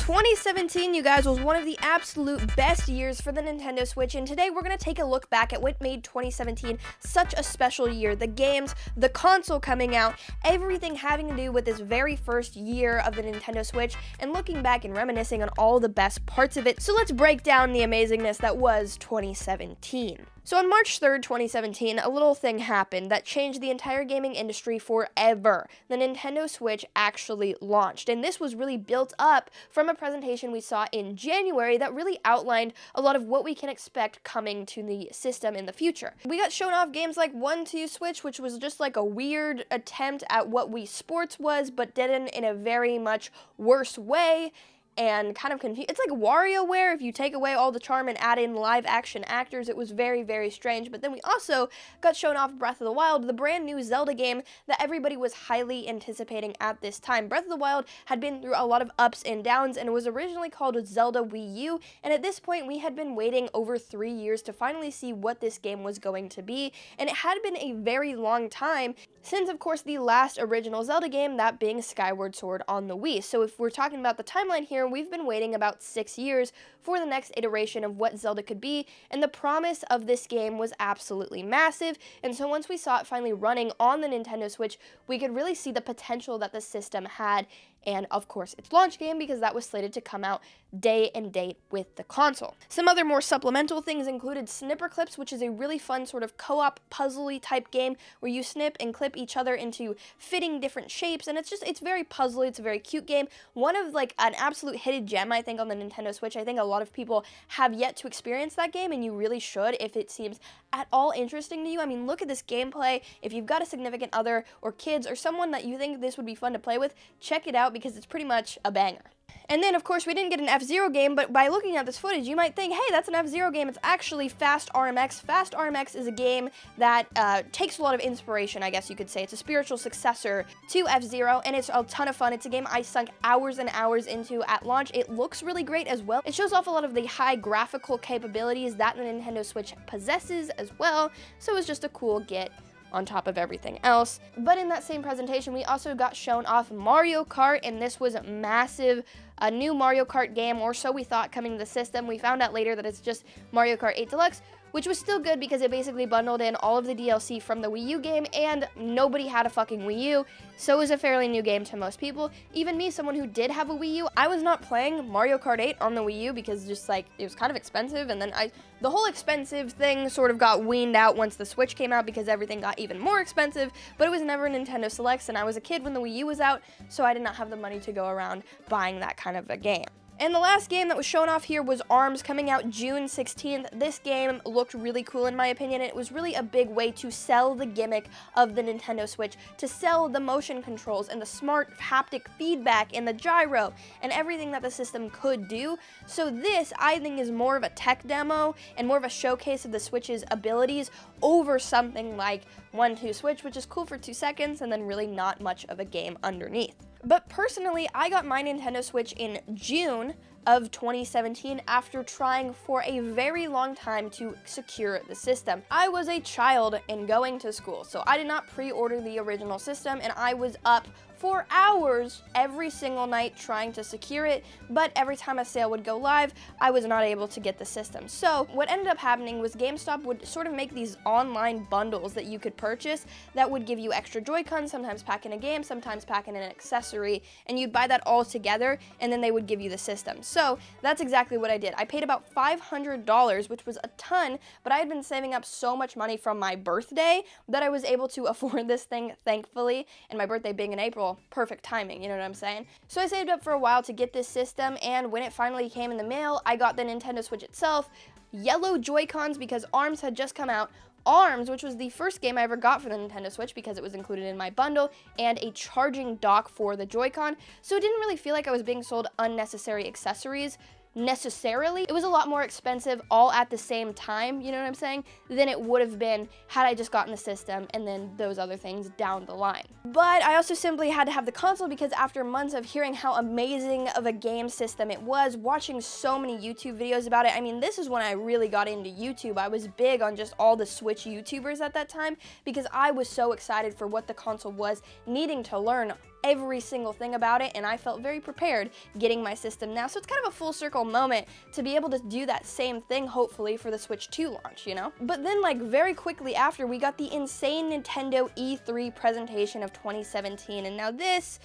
2017, you guys, was one of the absolute best years for the Nintendo Switch, and today we're going to take a look back at what made 2017 such a special year. The games, the console coming out, everything having to do with this very first year of the Nintendo Switch, and looking back and reminiscing on all the best parts of it. So let's break down the amazingness that was 2017. So on March 3rd, 2017, a little thing happened that changed the entire gaming industry forever. The Nintendo Switch actually launched, and this was really built up from a presentation we saw in January that really outlined a lot of what we can expect coming to the system in the future. We got shown off games like 1-2 Switch, which was just like a weird attempt at what Wii Sports was, but did it in a very much worse way. And kind of confused. It's like WarioWare if you take away all the charm and add in live action actors. It was very, very strange. But then we also got shown off Breath of the Wild, the brand new Zelda game that everybody was highly anticipating at this time. Breath of the Wild had been through a lot of ups and downs, and it was originally called Zelda Wii U, and at this point we had been waiting over 3 years to finally see what this game was going to be, and it had been a very long time since, of course, the last original Zelda game, that being Skyward Sword on the Wii. So if we're talking about the timeline here, we've been waiting about 6 years for the next iteration of what Zelda could be, and the promise of this game was absolutely massive, and so once we saw it finally running on the Nintendo Switch, we could really see the potential that the system had, and of course its launch game, because that was slated to come out day and date with the console. Some other more supplemental things included Snipper Clips, which is a really fun sort of co-op puzzly type game where you snip and clip each other into fitting different shapes, and it's very puzzly, it's a very cute game. One of like an absolute hidden gem, I think, on the Nintendo Switch. I think a lot of people have yet to experience that game, and you really should if it seems at all interesting to you. I mean, look at this gameplay. If you've got a significant other or kids or someone that you think this would be fun to play with, check it out because it's pretty much a banger. And then, of course, we didn't get an F-Zero game, but by looking at this footage, you might think, hey, that's an F-Zero game. It's actually Fast RMX. Fast RMX is a game that takes a lot of inspiration, I guess you could say. It's a spiritual successor to F-Zero, and it's a ton of fun. It's a game I sunk hours and hours into at launch. It looks really great as well. It shows off a lot of the high graphical capabilities that the Nintendo Switch possesses as well, so it's just a cool get on top of everything else. But in that same presentation, we also got shown off Mario Kart, and this was massive. A new Mario Kart game, or so we thought, coming to the system. We found out later that it's just Mario Kart 8 Deluxe, which was still good because it basically bundled in all of the DLC from the Wii U game, and nobody had a fucking Wii U, so it was a fairly new game to most people. Even me, someone who did have a Wii U, I was not playing Mario Kart 8 on the Wii U because just like, it was kind of expensive, and then the whole expensive thing sort of got weaned out once the Switch came out because everything got even more expensive, but it was never Nintendo Selects, and I was a kid when the Wii U was out, so I did not have the money to go around buying that kind of a game. And the last game that was shown off here was ARMS, coming out June 16th. This game looked really cool in my opinion, and it was really a big way to sell the gimmick of the Nintendo Switch, to sell the motion controls and the smart haptic feedback and the gyro and everything that the system could do. So this, I think, is more of a tech demo and more of a showcase of the Switch's abilities over something like 1-2 Switch, which is cool for 2 seconds and then really not much of a game underneath. But personally, I got my Nintendo Switch in June of 2017 after trying for a very long time to secure the system. I was a child and going to school, so I did not pre-order the original system, and I was up for hours every single night trying to secure it, but every time a sale would go live, I was not able to get the system. So what ended up happening was GameStop would sort of make these online bundles that you could purchase that would give you extra Joy-Cons, sometimes pack in a game, sometimes pack in an accessory, and you'd buy that all together, and then they would give you the system. So that's exactly what I did. I paid about $500, which was a ton, but I had been saving up so much money from my birthday that I was able to afford this thing, thankfully, and my birthday being in April, perfect timing, you know what I'm saying? So I saved up for a while to get this system, and when it finally came in the mail, I got the Nintendo Switch itself, yellow Joy-Cons because ARMS had just come out, ARMS, which was the first game I ever got for the Nintendo Switch because it was included in my bundle, and a charging dock for the Joy-Con, so it didn't really feel like I was being sold unnecessary accessories necessarily. It was a lot more expensive all at the same time, you know what I'm saying, than it would have been had I just gotten the system and then those other things down the line. But I also simply had to have the console because after months of hearing how amazing of a game system it was, watching so many YouTube videos about it, I mean, this is when I really got into YouTube. I was big on just all the Switch YouTubers at that time because I was so excited for what the console was, needing to learn every single thing about it, and I felt very prepared getting my system now. So it's kind of a full circle moment to be able to do that same thing, hopefully, for the Switch 2 launch, you know? But then, like, very quickly after, we got the insane Nintendo E3 presentation of 2017, and now this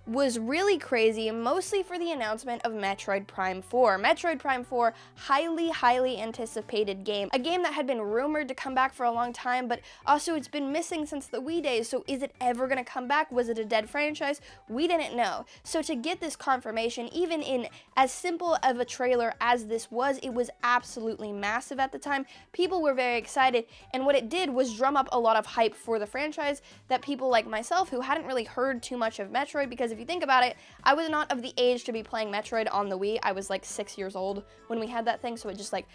was really crazy, mostly for the announcement of Metroid Prime 4. Metroid Prime 4, highly anticipated game. A game that had been rumored to come back for a long time, but also it's been missing since the Wii days, so is it ever gonna come back? Was it a dead franchise? We didn't know. So to get this confirmation, even in as simple of a trailer as this was, it was absolutely massive at the time. People were very excited, and what it did was drum up a lot of hype for the franchise that people like myself, who hadn't really heard too much of Metroid, because if you think about it, I was not of the age to be playing Metroid on the Wii. I was like 6 years old when we had that thing, so it just like,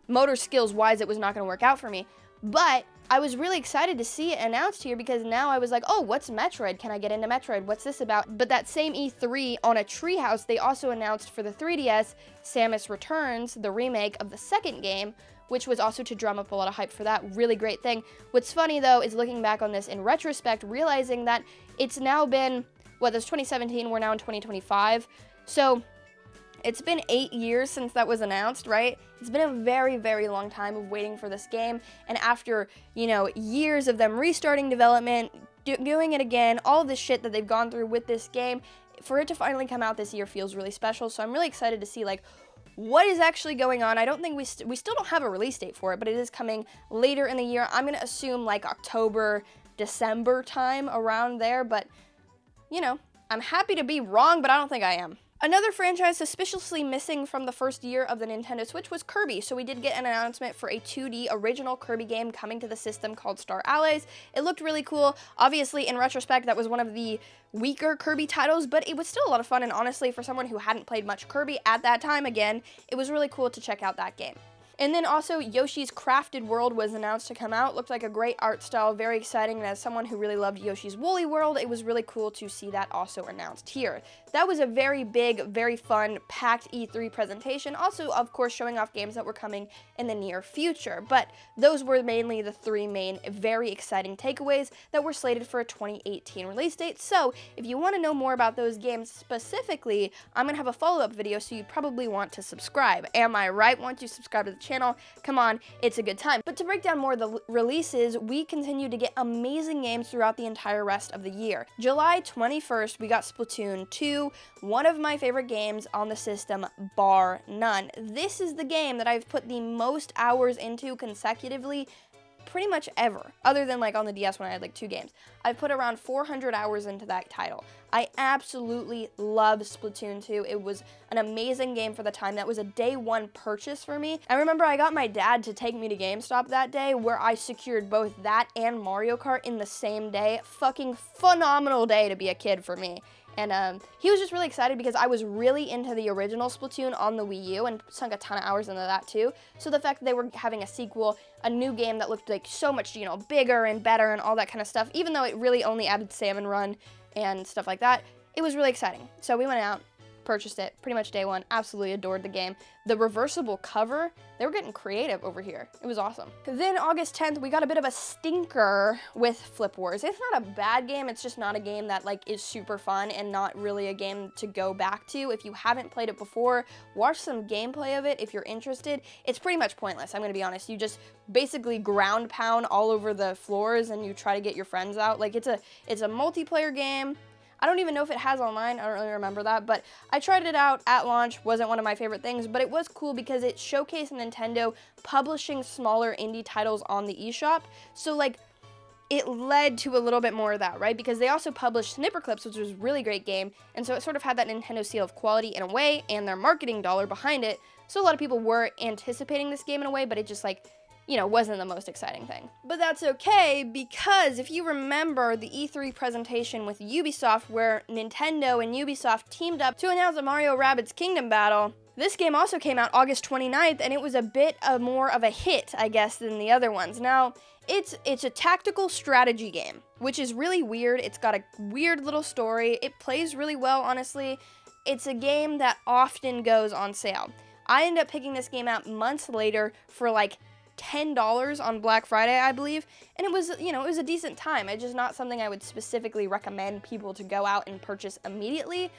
motor skills wise, it was not going to work out for me. But I was really excited to see it announced here, because now I was like, oh, what's Metroid? Can I get into Metroid? What's this about? But that same E3 on a Treehouse, they also announced for the 3DS, Samus Returns, the remake of the second game, which was also to drum up a lot of hype for that. Really great thing. What's funny though is looking back on this in retrospect, realizing that it's now been, this was 2017, we're now in 2025. So it's been 8 years since that was announced, right? It's been a very long time of waiting for this game. And after, you know, years of them restarting development, doing it again, all of this shit that they've gone through with this game, for it to finally come out this year feels really special. So I'm really excited to see, like, what is actually going on. I don't think we still don't have a release date for it, but it is coming later in the year. I'm going to assume like October, December time, around there, but you know, I'm happy to be wrong, but I don't think I am. Another franchise suspiciously missing from the first year of the Nintendo Switch was Kirby. So we did get an announcement for a 2D original Kirby game coming to the system called Star Allies. It looked really cool. Obviously, in retrospect, that was one of the weaker Kirby titles, but it was still a lot of fun, and honestly, for someone who hadn't played much Kirby at that time, again, it was really cool to check out that game. And then also, Yoshi's Crafted World was announced to come out. Looked like a great art style, very exciting, and as someone who really loved Yoshi's Woolly World, it was really cool to see that also announced here. That was a very big, very fun, packed E3 presentation, also, of course, showing off games that were coming in the near future, but those were mainly the three main, very exciting takeaways that were slated for a 2018 release date. So, if you want to know more about those games specifically, I'm going to have a follow-up video, so you probably want to subscribe. Am I right? Once you subscribe to the channel, come on, it's a good time. But to break down more of the releases, we continue to get amazing games throughout the entire rest of the year. July 21st, we got Splatoon 2, one of my favorite games on the system, bar none. This is the game that I've put the most hours into consecutively pretty much ever, other than like on the DS when I had like 2 games. I've put around 400 hours into that title. I absolutely love Splatoon 2. It was an amazing game for the time. That was a day one purchase for me. I remember I got my dad to take me to GameStop that day, where I secured both that and Mario Kart in the same day. Fucking phenomenal day to be a kid for me. And he was just really excited because I was really into the original Splatoon on the Wii U and sunk a ton of hours into that too. So the fact that they were having a sequel, a new game that looked like so much, you know, bigger and better and all that kind of stuff, even though it really only added Salmon Run and stuff like that, it was really exciting. So we went out, purchased it pretty much day one, absolutely adored the game. The reversible cover, they were getting creative over here. It was awesome. Then August 10th, we got a bit of a stinker with Flip Wars. It's not a bad game, it's just not a game that like is super fun and not really a game to go back to. If you haven't played it before, watch some gameplay of it if you're interested. It's pretty much pointless, I'm gonna be honest. You just basically ground pound all over the floors and you try to get your friends out. Like it's a multiplayer game. I don't even know if it has online, I don't really remember that, but I tried it out at launch, wasn't one of my favorite things, but it was cool because it showcased Nintendo publishing smaller indie titles on the eShop, so like, it led to a little bit more of that, right? Because they also published Snipper Clips, which was a really great game, and so it sort of had that Nintendo seal of quality in a way, and their marketing dollar behind it, so a lot of people were anticipating this game in a way, but it just like, you know, wasn't the most exciting thing. But that's okay, because if you remember the E3 presentation with Ubisoft, where Nintendo and Ubisoft teamed up to announce a Mario Rabbids Kingdom Battle, this game also came out August 29th, and it was a bit more of a hit, I guess, than the other ones. Now, it's a tactical strategy game, which is really weird. It's got a weird little story. It plays really well, honestly. It's a game that often goes on sale. I ended up picking this game out months later for like $10 on Black Friday, I believe, and it was, it was a decent time. It's just not something I would specifically recommend people to go out and purchase immediately.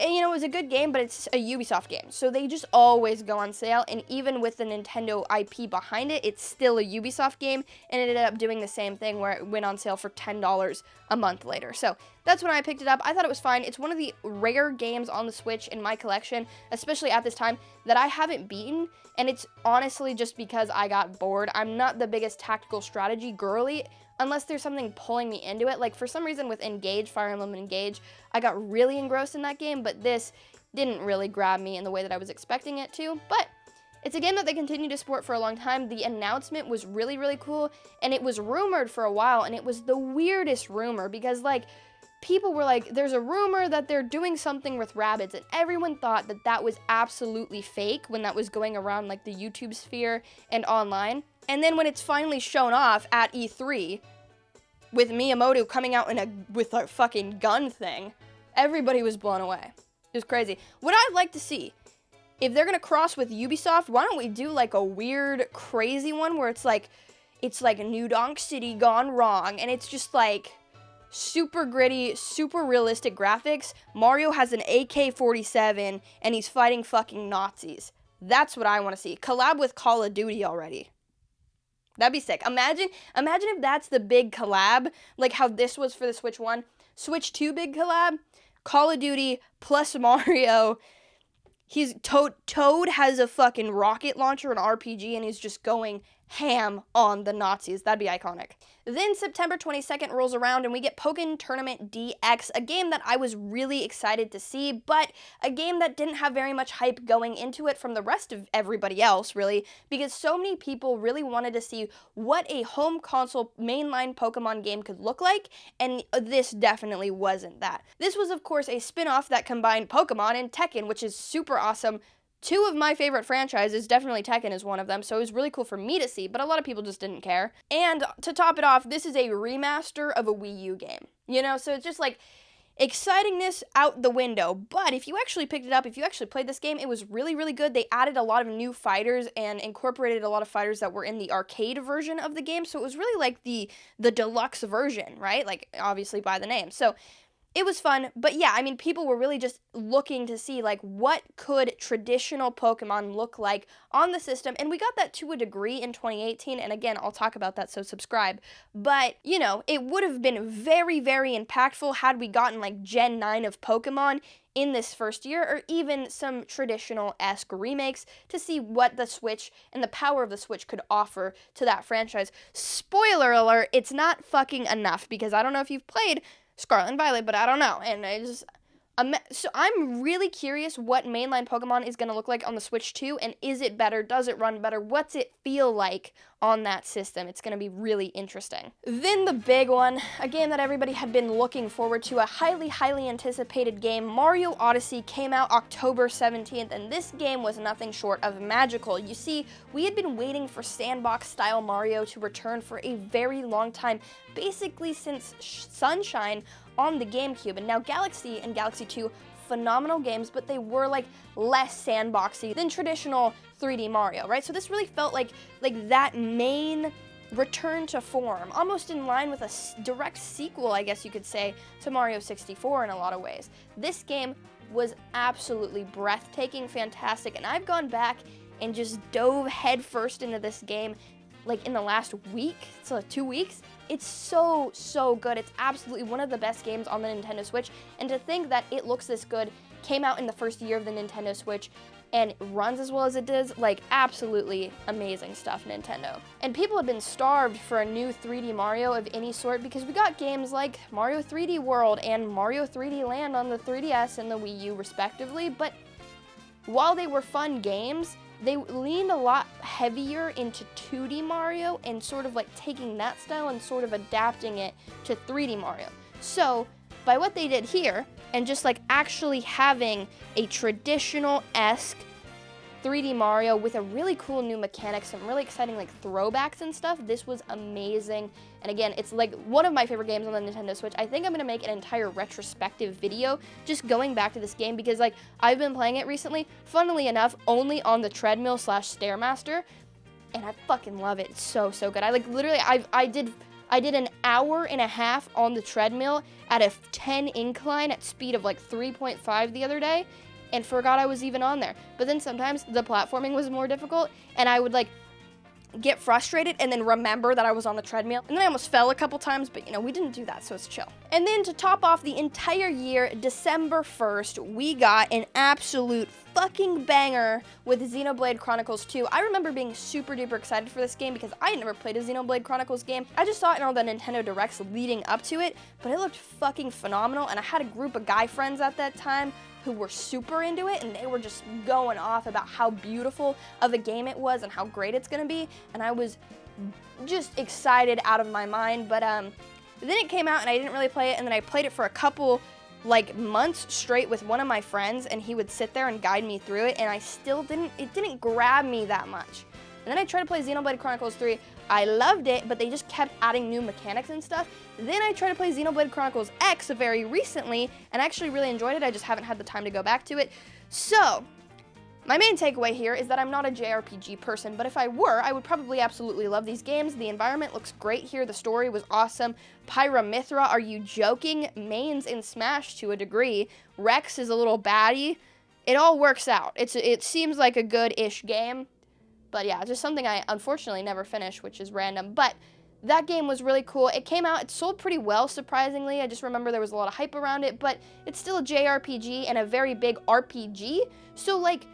And, it was a good game, but it's a Ubisoft game, so they just always go on sale, and even with the Nintendo IP behind it, it's still a Ubisoft game, and it ended up doing the same thing where it went on sale for $10 a month later. So that's when I picked it up. I thought it was fine. It's one of the rare games on the Switch in my collection, especially at this time, that I haven't beaten, and it's honestly just because I got bored. I'm not the biggest tactical strategy girly, unless there's something pulling me into it. Like, for some reason with Engage, Fire Emblem Engage, I got really engrossed in that game, but this didn't really grab me in the way that I was expecting it to. But it's a game that they continue to support for a long time. The announcement was really, really cool, and it was rumored for a while, and it was the weirdest rumor because, like, people were like, there's a rumor that they're doing something with rabbits, and everyone thought that that was absolutely fake when that was going around, like, the YouTube sphere and online. And then when it's finally shown off at E3, with Miyamoto coming out with a fucking gun thing, everybody was blown away. It was crazy. What I'd like to see, if they're gonna cross with Ubisoft, why don't we do like a weird, crazy one where it's like New Donk City gone wrong, and it's just like super gritty, super realistic graphics. Mario has an AK-47, and he's fighting fucking Nazis. That's what I want to see. Collab with Call of Duty already. That'd be sick. Imagine if that's the big collab, like how this was for the Switch 1. Switch 2 big collab, Call of Duty plus Mario. Toad has a fucking rocket launcher, an RPG, and he's just going ham on the Nazis. That'd be iconic. Then September 22nd rolls around and we get Pokken Tournament DX, a game that I was really excited to see, but a game that didn't have very much hype going into it from the rest of everybody else, really, because so many people really wanted to see what a home console mainline Pokemon game could look like, and this definitely wasn't that. This was, of course, a spin-off that combined Pokemon and Tekken, which is super awesome. Two of my favorite franchises, definitely Tekken is one of them, so it was really cool for me to see, but a lot of people just didn't care. And to top it off, this is a remaster of a Wii U game, so it's just like excitingness out the window. But if you actually picked it up, if you actually played this game, it was really, really good. They added a lot of new fighters and incorporated a lot of fighters that were in the arcade version of the game, so it was really like the deluxe version, right? Like, obviously by the name. So it was fun, but yeah, I mean, people were really just looking to see, like, what could traditional Pokemon look like on the system, and we got that to a degree in 2018, and again, I'll talk about that, so subscribe. But, it would have been very, very impactful had we gotten, like, Gen 9 of Pokemon in this first year, or even some traditional-esque remakes to see what the Switch and the power of the Switch could offer to that franchise. Spoiler alert, it's not fucking enough, because I don't know if you've played Scarlet and Violet, but I don't know, and so I'm really curious what mainline Pokemon is going to look like on the Switch 2, and is it better, does it run better, what's it feel like on that system? It's going to be really interesting. Then the big one, a game that everybody had been looking forward to, a highly, highly anticipated game, Mario Odyssey, came out October 17th, and this game was nothing short of magical. You see, we had been waiting for sandbox-style Mario to return for a very long time, basically since Sunshine on the GameCube, and now Galaxy and Galaxy 2, phenomenal games, but they were like less sandboxy than traditional 3D Mario, right? So this really felt like that main return to form, almost in line with a direct sequel, I guess you could say, to Mario 64 in a lot of ways. This game was absolutely breathtaking, fantastic, and I've gone back and just dove headfirst into this game like in the last week, so 2 weeks. It's so, so good. It's absolutely one of the best games on the Nintendo Switch, and to think that it looks this good, came out in the first year of the Nintendo Switch, and runs as well as it does, like, absolutely amazing stuff, Nintendo. And people have been starved for a new 3D Mario of any sort, because we got games like Mario 3D World and Mario 3D Land on the 3DS and the Wii U, respectively, but while they were fun games, they leaned a lot heavier into 2D Mario and sort of like taking that style and sort of adapting it to 3D Mario. So, by what they did here, and just like actually having a traditional-esque 3D Mario with a really cool new mechanic, some really exciting like throwbacks and stuff, this was amazing. And again, it's like one of my favorite games on the Nintendo Switch. I think I'm gonna make an entire retrospective video just going back to this game, because like I've been playing it recently, funnily enough, only on the treadmill / Stairmaster. and I fucking love it. It's so, so good. I like literally, I did an hour and a half on the treadmill at a 10 incline at speed of like 3.5 the other day, and forgot I was even on there. But then sometimes the platforming was more difficult, and I would like get frustrated and then remember that I was on the treadmill. And then I almost fell a couple times, but we didn't do that, so it's chill. And then to top off the entire year, December 1st, we got an absolute fucking banger with Xenoblade Chronicles 2. I remember being super duper excited for this game because I had never played a Xenoblade Chronicles game. I just saw it in all the Nintendo Directs leading up to it, but it looked fucking phenomenal, and I had a group of guy friends at that time who were super into it, and they were just going off about how beautiful of a game it was and how great it's gonna be, and I was just excited out of my mind. But then it came out and I didn't really play it, and then I played it for a couple like months straight with one of my friends, and he would sit there and guide me through it, and it didn't grab me that much. And then I tried to play Xenoblade Chronicles 3. I loved it, but they just kept adding new mechanics and stuff. Then I tried to play Xenoblade Chronicles X very recently, and I actually really enjoyed it. I just haven't had the time to go back to it. So, my main takeaway here is that I'm not a JRPG person, but if I were, I would probably absolutely love these games. The environment looks great here. The story was awesome. Pyramithra, are you joking? Mains in Smash to a degree. Rex is a little baddie. It all works out. It seems like a good-ish game. But yeah, just something I unfortunately never finished, which is random. But that game was really cool. It came out, it sold pretty well, surprisingly. I just remember there was a lot of hype around it, but it's still a JRPG and a very big RPG. So like,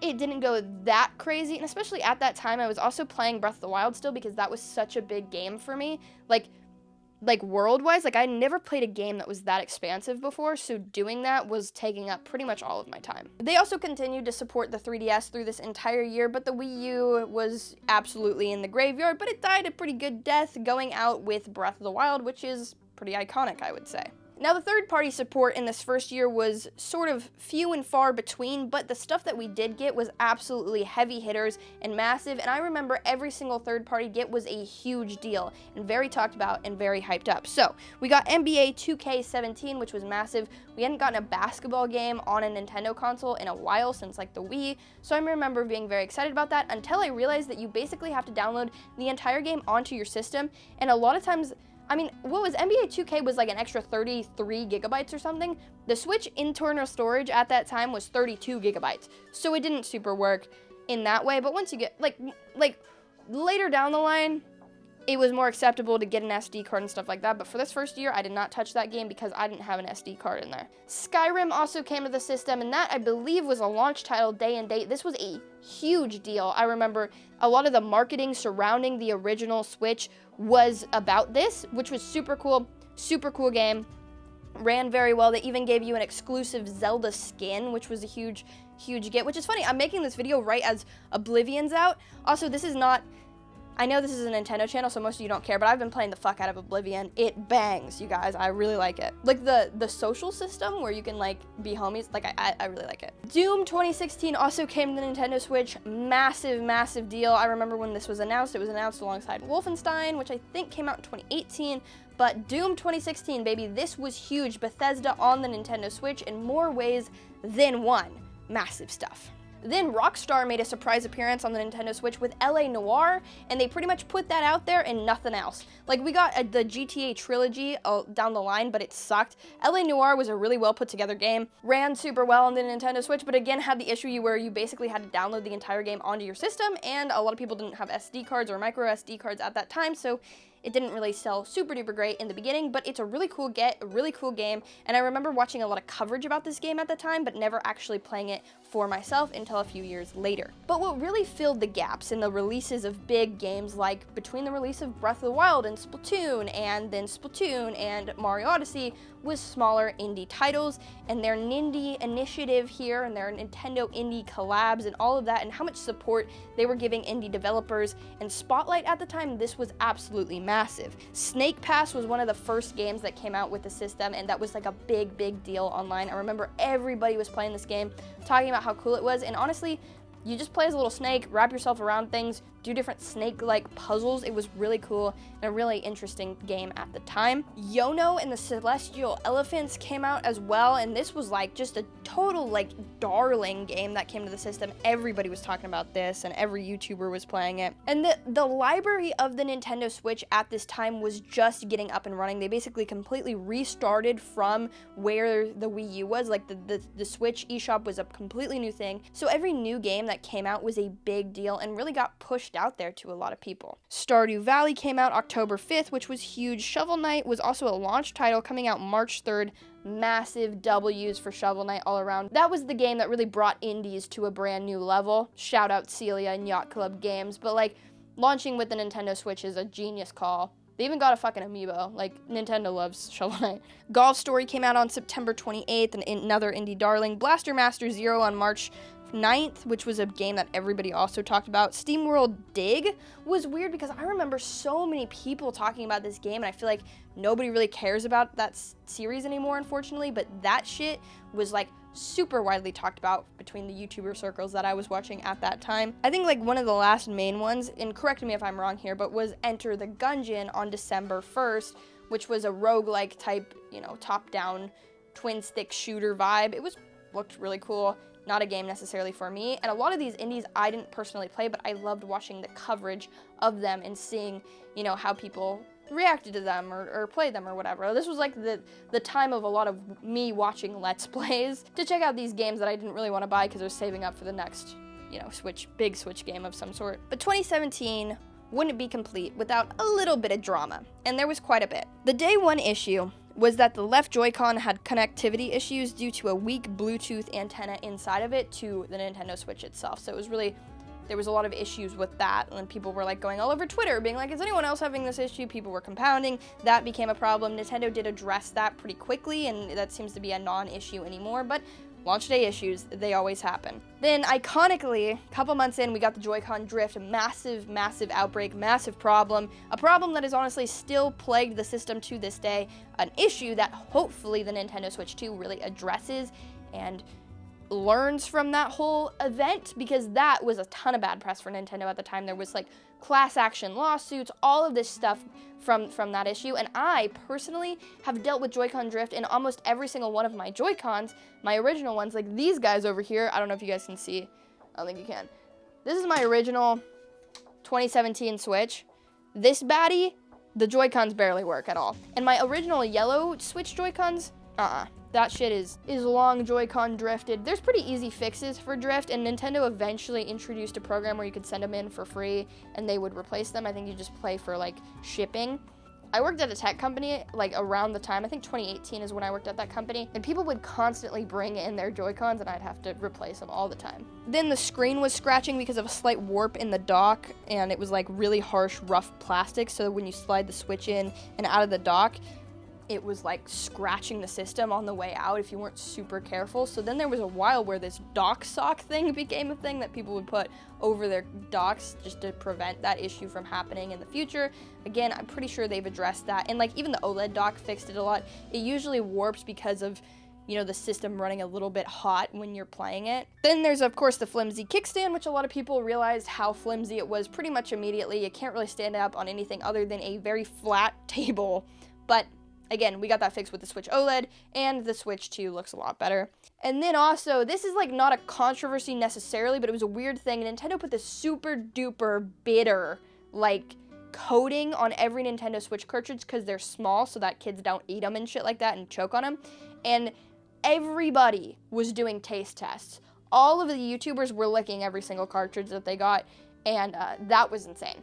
it didn't go that crazy. And especially at that time, I was also playing Breath of the Wild still because that was such a big game for me. Like world-wise, like I never played a game that was that expansive before, so doing that was taking up pretty much all of my time. They also continued to support the 3DS through this entire year, but the Wii U was absolutely in the graveyard, but it died a pretty good death, going out with Breath of the Wild, which is pretty iconic, I would say. Now, the third-party support in this first year was sort of few and far between, but the stuff that we did get was absolutely heavy hitters and massive, and I remember every single third-party get was a huge deal, and very talked about and very hyped up. So, we got NBA 2K17, which was massive. We hadn't gotten a basketball game on a Nintendo console in a while since, like, the Wii, so I remember being very excited about that until I realized that you basically have to download the entire game onto your system, and a lot of times, I mean, what was NBA 2K was like an extra 33 gigabytes or something. The Switch internal storage at that time was 32 gigabytes. So it didn't super work in that way. But once you get, like later down the line, it was more acceptable to get an SD card and stuff like that. But for this first year, I did not touch that game because I didn't have an SD card in there. Skyrim also came to the system, and that, I believe, was a launch title day and date. This was a huge deal. I remember a lot of the marketing surrounding the original Switch was about this, which was super cool game. Ran very well. They even gave you an exclusive Zelda skin, which was a huge get, which is funny. I'm making this video right as Oblivion's out. Also, this is not, I know this is a Nintendo channel, so most of you don't care, but I've been playing the fuck out of Oblivion. It bangs, you guys. I really like it. Like the social system where you can like be homies, like I really like it. Doom 2016 also came to the Nintendo Switch. Massive deal. I remember when this was announced, it was announced alongside Wolfenstein, which I think came out in 2018. But Doom 2016, baby, this was huge. Bethesda on the Nintendo Switch in more ways than one. Massive stuff. Then Rockstar made a surprise appearance on the Nintendo Switch with LA Noire, and they pretty much put that out there and nothing else. Like, we got the GTA trilogy down the line, but it sucked. LA Noire was a really well put together game, ran super well on the Nintendo Switch, but again had the issue where you basically had to download the entire game onto your system, and a lot of people didn't have SD cards or micro SD cards at that time, so it didn't really sell super duper great in the beginning, but it's a really cool game, and I remember watching a lot of coverage about this game at the time, but never actually playing it for myself until a few years later. But what really filled the gaps in the releases of big games, like between the release of Breath of the Wild and Splatoon, and then Splatoon and Mario Odyssey, was smaller indie titles, and their Nindy initiative here, and their Nintendo indie collabs, and all of that, and how much support they were giving indie developers. And Spotlight at the time, this was absolutely massive. Snake Pass was one of the first games that came out with the system, and that was like a big deal online. I remember everybody was playing this game, talking about how cool it was, and honestly, you just play as a little snake, wrap yourself around things, do different snake-like puzzles. It was really cool and a really interesting game at the time. Yono and the Celestial Elephants came out as well, and this was like just a total like darling game that came to the system. Everybody was talking about this and every YouTuber was playing it. And the library of the Nintendo Switch at this time was just getting up and running. They basically completely restarted from where the Wii U was. Like the Switch eShop was a completely new thing. So every new game that came out was a big deal and really got pushed out there to a lot of people. Stardew Valley came out October 5th, which was huge. Shovel Knight was also a launch title coming out March 3rd. Massive W's for Shovel Knight all around. That was the game that really brought indies to a brand new level. Shout out Celia and Yacht Club Games. But like, launching with the Nintendo Switch is a genius call. They even got a fucking amiibo. Like, Nintendo loves Shovel Knight. Golf Story came out on September 28th, and another indie darling. Blaster Master Zero on March 9th, which was a game that everybody also talked about. SteamWorld Dig was weird because I remember so many people talking about this game, and I feel like nobody really cares about that series anymore, unfortunately, but that shit was like super widely talked about between the YouTuber circles that I was watching at that time. I think like one of the last main ones, and correct me if I'm wrong here, but was Enter the Gungeon on December 1st, which was a roguelike type, you know, top-down twin stick shooter vibe. Looked really cool. Not a game necessarily for me. And a lot of these indies I didn't personally play, but I loved watching the coverage of them and seeing, you know, how people reacted to them or played them or whatever. This was like the time of a lot of me watching Let's Plays to check out these games that I didn't really want to buy because I was saving up for the next, you know, big Switch game of some sort. But 2017 wouldn't be complete without a little bit of drama, and there was quite a bit. The day one issue was that the left Joy-Con had connectivity issues due to a weak Bluetooth antenna inside of it to the Nintendo Switch itself. So it was really, there was a lot of issues with that, and people were like going all over Twitter being like, is anyone else having this issue? People were compounding. That became a problem. Nintendo did address that pretty quickly, and that seems to be a non-issue anymore, but launch day issues, they always happen. Then, iconically, a couple months in, we got the Joy-Con drift, a massive outbreak, massive problem, a problem that has honestly still plagued the system to this day, an issue that hopefully the Nintendo Switch 2 really addresses and learns from that whole event, because that was a ton of bad press for Nintendo at the time. There was like class action lawsuits, all of this stuff from that issue, and I personally have dealt with Joy-Con drift in almost every single one of my Joy-Cons, my original ones, like these guys over here. I don't know if you guys can see. I don't think you can. This is my original 2017 Switch. This baddie, the Joy-Cons barely work at all. And my original yellow Switch Joy-Cons, that shit is long Joy-Con drifted. There's pretty easy fixes for drift, and Nintendo eventually introduced a program where you could send them in for free and they would replace them. I think you just pay for like shipping. I worked at a tech company like around the time, I think 2018 is when I worked at that company, and people would constantly bring in their Joy-Cons and I'd have to replace them all the time. Then the screen was scratching because of a slight warp in the dock, and it was like really harsh, rough plastic, so when you slide the Switch in and out of the dock, it was like scratching the system on the way out if you weren't super careful. So then there was a while where this dock sock thing became a thing that people would put over their docks just to prevent that issue from happening in the future. Again, I'm pretty sure they've addressed that, and like even the OLED dock fixed it a lot. It usually warps because of, you know, the system running a little bit hot when you're playing it. Then there's of course the flimsy kickstand, which a lot of people realized how flimsy it was pretty much immediately. It can't really stand up on anything other than a very flat table, but again, we got that fixed with the Switch OLED, and the Switch 2 looks a lot better. And then also, this is like not a controversy necessarily, but it was a weird thing. Nintendo put this super duper bitter like coating on every Nintendo Switch cartridge because they're small so that kids don't eat them and shit like that and choke on them. And everybody was doing taste tests. All of the YouTubers were licking every single cartridge that they got, and that was insane.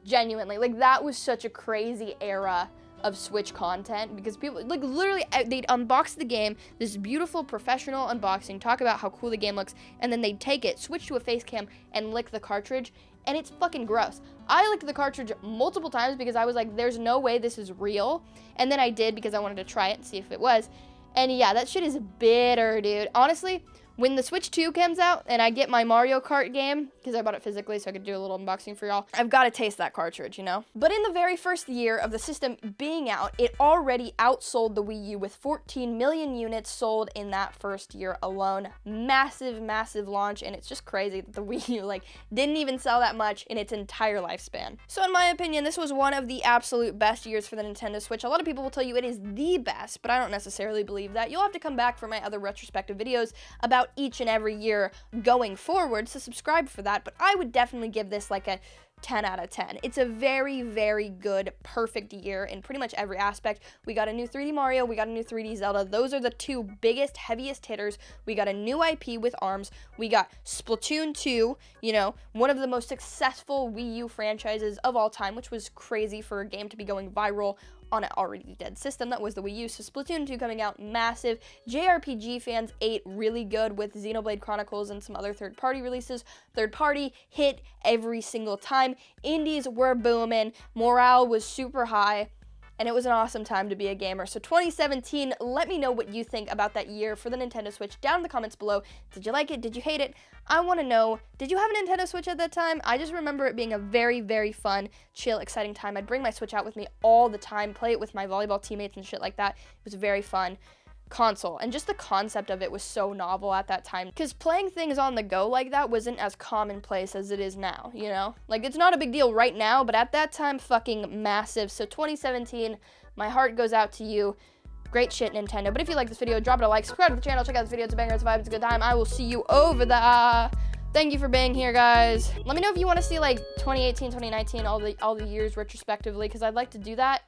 Genuinely, like that was such a crazy era of Switch content, because people like literally they'd unbox the game, this beautiful professional unboxing, talk about how cool the game looks, and then they'd take it, switch to a face cam, and lick the cartridge, and it's fucking gross. I licked the cartridge multiple times because I was like, there's no way this is real, and then I did because I wanted to try it and see if it was, and yeah, that shit is bitter, dude. Honestly, when the Switch 2 comes out and I get my Mario Kart game, because I bought it physically so I could do a little unboxing for y'all, I've got to taste that cartridge, you know? But in the very first year of the system being out, it already outsold the Wii U with 14 million units sold in that first year alone. Massive, massive launch, and it's just crazy that the Wii U, like, didn't even sell that much in its entire lifespan. So in my opinion, this was one of the absolute best years for the Nintendo Switch. A lot of people will tell you it is the best, but I don't necessarily believe that. You'll have to come back for my other retrospective videos about each and every year going forward, so subscribe for that, but I would definitely give this like a 10 out of 10. It's a very, very good, perfect year in pretty much every aspect. We got a new 3D Mario, we got a new 3D Zelda. Those are the two biggest, heaviest hitters. We got a new IP with ARMS. We got Splatoon 2, you know, one of the most successful Wii U franchises of all time, which was crazy for a game to be going viral on an already dead system. That was the Wii U. So Splatoon 2 coming out, massive. JRPG fans ate really good with Xenoblade Chronicles and some other third-party releases. Third-party hit every single time. Indies were booming. Morale was super high. And it was an awesome time to be a gamer. So 2017, let me know what you think about that year for the Nintendo Switch down in the comments below. Did you like it? Did you hate it? I want to know, did you have a Nintendo Switch at that time? I just remember it being a very, very fun, chill, exciting time. I'd bring my Switch out with me all the time, play it with my volleyball teammates and shit like that. It was very fun. Console, and just the concept of it was so novel at that time, because playing things on the go like that wasn't as commonplace as it is now, you know? Like, it's not a big deal right now, but at that time, fucking massive. So 2017, my heart goes out to you. Great shit, Nintendo. But if you like this video, drop it a like, subscribe to the channel, check out this video. It's a banger, it's a vibe, it's a good time. I will see you over there. Thank you for being here, guys. Let me know if you want to see, like, 2018, 2019, all the years retrospectively, because I'd like to do that.